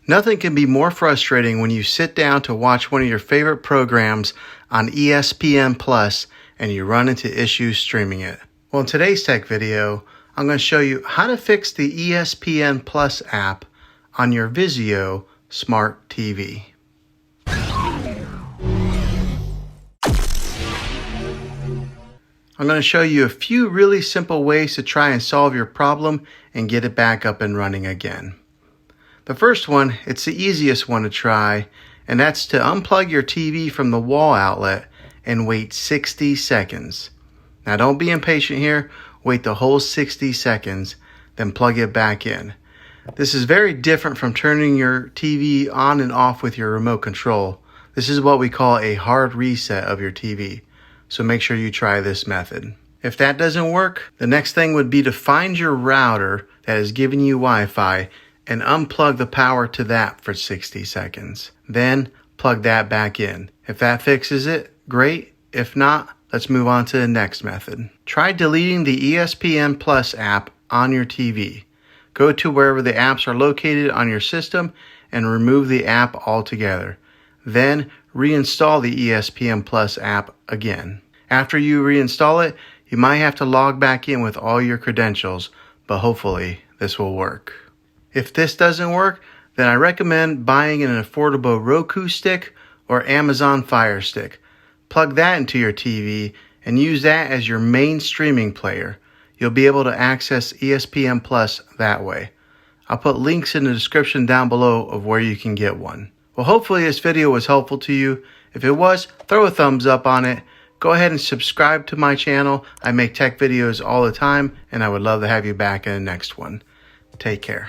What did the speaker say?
Nothing can be more frustrating when you sit down to watch one of your favorite programs on ESPN Plus and you run into issues streaming it. Well, in today's tech video, I'm going to show you how to fix the ESPN Plus app on your Vizio Smart TV. I'm going to show you a few really simple ways to try and solve your problem and get it back up and running again. The first one, it's the easiest one to try, and that's to unplug your TV from the wall outlet and wait 60 seconds. Now don't be impatient here, wait the whole 60 seconds, then plug it back in. This is very different from turning your TV on and off with your remote control. This is what we call a hard reset of your TV. So make sure you try this method. If that doesn't work, the next thing would be to find your router that is giving you Wi-Fi and unplug the power to that for 60 seconds. Then plug that back in. If that fixes it, great. If not, let's move on to the next method. Try deleting the ESPN Plus app on your TV. Go to wherever the apps are located on your system and remove the app altogether. Then reinstall the ESPN Plus app again. After you reinstall it, you might have to log back in with all your credentials, but hopefully this will work. If this doesn't work, then I recommend buying an affordable Roku stick or Amazon Fire Stick. Plug that into your TV and use that as your main streaming player. You'll be able to access ESPN Plus that way. I'll put links in the description down below of where you can get one. Well, hopefully this video was helpful to you. If it was, throw a thumbs up on it. Go ahead and subscribe to my channel. I make tech videos all the time, and I would love to have you back in the next one. Take care.